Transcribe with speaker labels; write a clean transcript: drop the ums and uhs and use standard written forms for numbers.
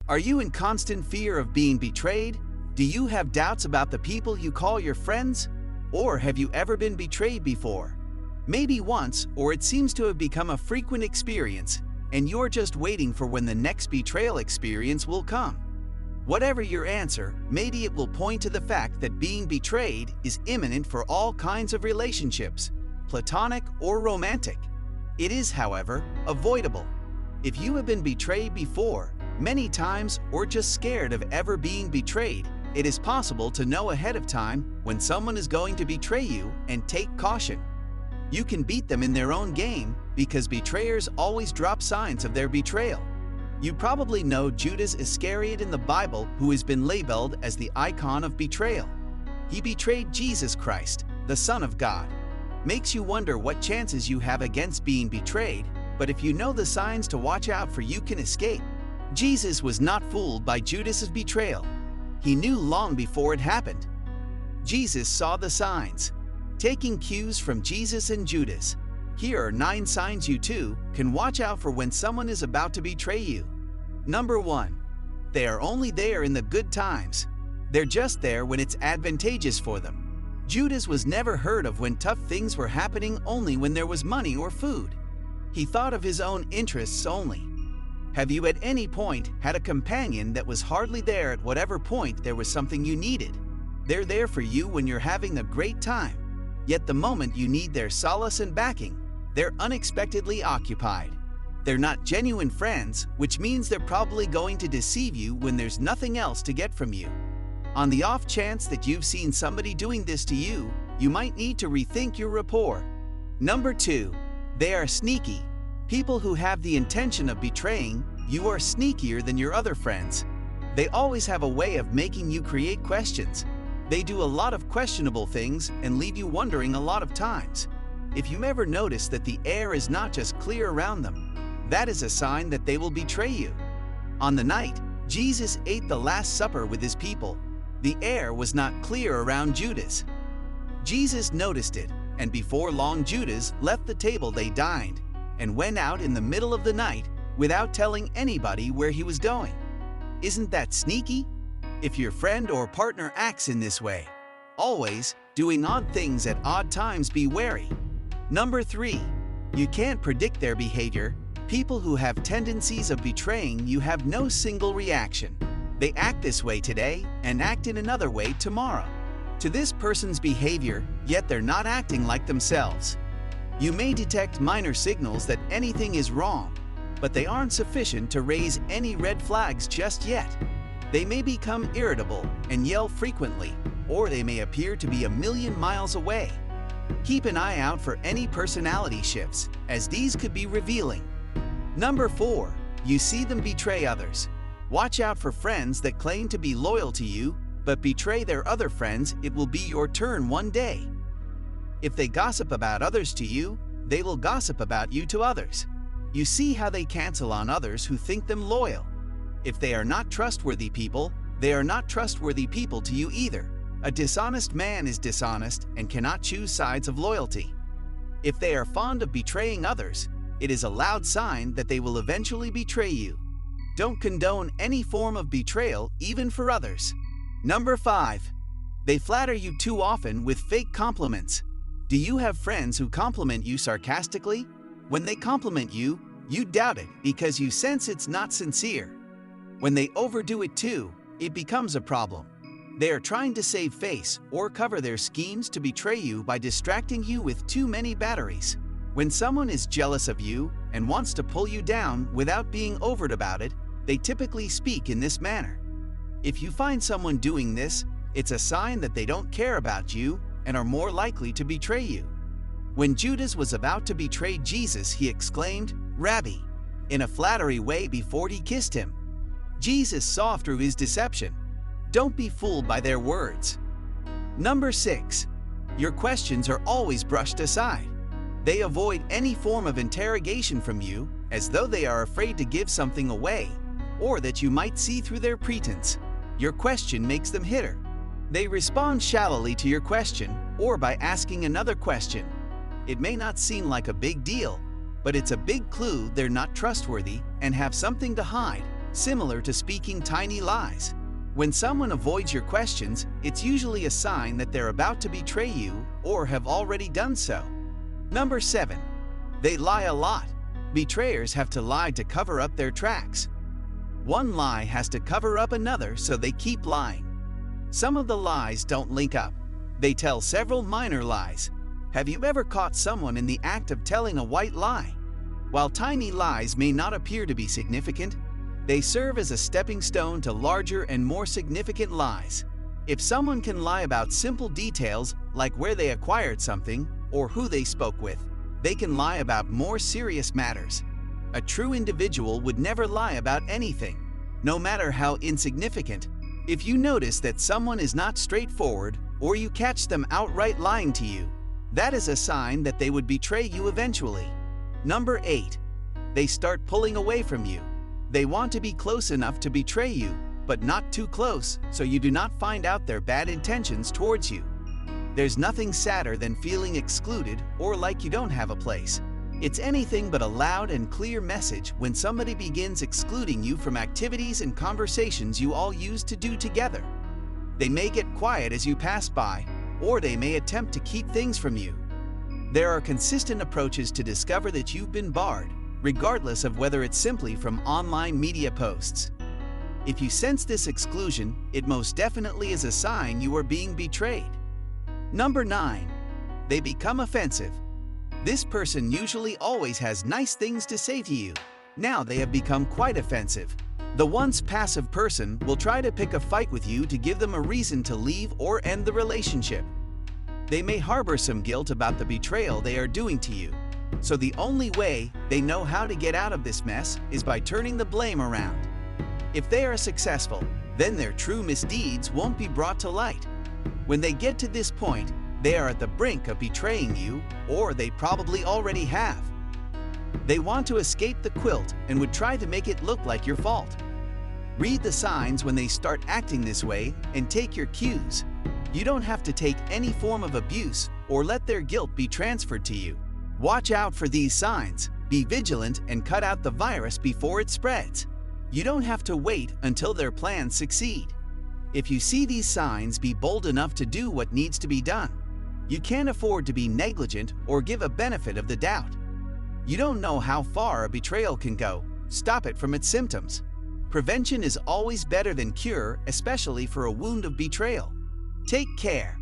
Speaker 1: Are you in constant fear of being betrayed? Do you have doubts about the people you call your friends? Or have you ever been betrayed before? Maybe once, or it seems to have become a frequent experience, and you're just waiting for when the next betrayal experience will come. Whatever your answer, maybe it will point to the fact that being betrayed is imminent for all kinds of relationships, platonic or romantic. It is, however, avoidable. If you have been betrayed before, many times, or just scared of ever being betrayed, it is possible to know ahead of time when someone is going to betray you and take caution. You can beat them in their own game because betrayers always drop signs of their betrayal. You probably know Judas Iscariot in the Bible, who has been labeled as the icon of betrayal. He betrayed Jesus Christ, the Son of God. Makes you wonder what chances you have against being betrayed, but if you know the signs to watch out for, you can escape. Jesus was not fooled by Judas's betrayal. He knew long before it happened. Jesus saw the signs. Taking cues from Jesus and Judas, here are 9 signs you too can watch out for when someone is about to betray you. Number 1. They are only there in the good times. They're just there when it's advantageous for them. Judas was never heard of when tough things were happening, only when there was money or food. He thought of his own interests only. Have you at any point had a companion that was hardly there at whatever point there was something you needed? They're there for you when you're having a great time, yet the moment you need their solace and backing, they're unexpectedly occupied. They're not genuine friends, which means they're probably going to deceive you when there's nothing else to get from you. On the off chance that you've seen somebody doing this to you, you might need to rethink your rapport. Number 2. They are sneaky. People who have the intention of betraying you are sneakier than your other friends. They always have a way of making you create questions. They do a lot of questionable things and leave you wondering a lot of times. If you ever notice that the air is not just clear around them, that is a sign that they will betray you. On the night Jesus ate the Last Supper with his people, the air was not clear around Judas. Jesus noticed it, and before long Judas left the table they dined and went out in the middle of the night without telling anybody where he was going. Isn't that sneaky? If your friend or partner acts in this way, always doing odd things at odd times, be wary. Number 3. You can't predict their behavior. People who have tendencies of betraying you have no single reaction. They act this way today and act in another way tomorrow to this person's behavior, yet they're not acting like themselves. You may detect minor signals that anything is wrong, but they aren't sufficient to raise any red flags just yet. They may become irritable and yell frequently, or they may appear to be a million miles away. Keep an eye out for any personality shifts, as these could be revealing. Number 4. You see them betray others. Watch out for friends that claim to be loyal to you, but betray their other friends. It will be your turn one day. If they gossip about others to you, they will gossip about you to others. You see how they cancel on others who think them loyal. If they are not trustworthy people, they are not trustworthy people to you either. A dishonest man is dishonest and cannot choose sides of loyalty. If they are fond of betraying others, it is a loud sign that they will eventually betray you. Don't condone any form of betrayal, even for others. Number 5. They flatter you too often with fake compliments. Do you have friends who compliment you sarcastically? When they compliment you, you doubt it because you sense it's not sincere. When they overdo it too, it becomes a problem. They are trying to save face or cover their schemes to betray you by distracting you with too many batteries. When someone is jealous of you and wants to pull you down without being overt about it, they typically speak in this manner. If you find someone doing this, it's a sign that they don't care about you and are more likely to betray you. When Judas was about to betray Jesus, he exclaimed, "Rabbi," in a flattery way before he kissed him. Jesus saw through his deception. Don't be fooled by their words. Number 6. Your questions are always brushed aside. They avoid any form of interrogation from you, as though they are afraid to give something away, or that you might see through their pretense. Your question makes them hitter. They respond shallowly to your question, or by asking another question. It may not seem like a big deal, but it's a big clue they're not trustworthy and have something to hide, similar to speaking tiny lies. When someone avoids your questions, it's usually a sign that they're about to betray you or have already done so. Number 7. They lie a lot. Betrayers have to lie to cover up their tracks. One lie has to cover up another, so they keep lying. Some of the lies don't link up. They tell several minor lies. Have you ever caught someone in the act of telling a white lie? While tiny lies may not appear to be significant, they serve as a stepping stone to larger and more significant lies. If someone can lie about simple details like where they acquired something or who they spoke with, they can lie about more serious matters. A true individual would never lie about anything, no matter how insignificant. If you notice that someone is not straightforward or you catch them outright lying to you, that is a sign that they would betray you eventually. Number 8. They start pulling away from you. They want to be close enough to betray you, but not too close so you do not find out their bad intentions towards you. There's nothing sadder than feeling excluded or like you don't have a place. It's anything but a loud and clear message when somebody begins excluding you from activities and conversations you all used to do together. They may get quiet as you pass by, or they may attempt to keep things from you. There are consistent approaches to discover that you've been barred, regardless of whether it's simply from online media posts. If you sense this exclusion, it most definitely is a sign you are being betrayed. Number 9. They become offensive. This person usually always has nice things to say to you. Now they have become quite offensive. The once passive person will try to pick a fight with you to give them a reason to leave or end the relationship. They may harbor some guilt about the betrayal they are doing to you. So the only way they know how to get out of this mess is by turning the blame around. If they are successful, then their true misdeeds won't be brought to light. When they get to this point, they are at the brink of betraying you, or they probably already have. They want to escape the quilt and would try to make it look like your fault. Read the signs when they start acting this way and take your cues. You don't have to take any form of abuse or let their guilt be transferred to you. Watch out for these signs, be vigilant, and cut out the virus before it spreads. You don't have to wait until their plans succeed. If you see these signs, be bold enough to do what needs to be done. You can't afford to be negligent or give a benefit of the doubt. You don't know how far a betrayal can go. Stop it from its symptoms. Prevention is always better than cure, especially for a wound of betrayal. Take care.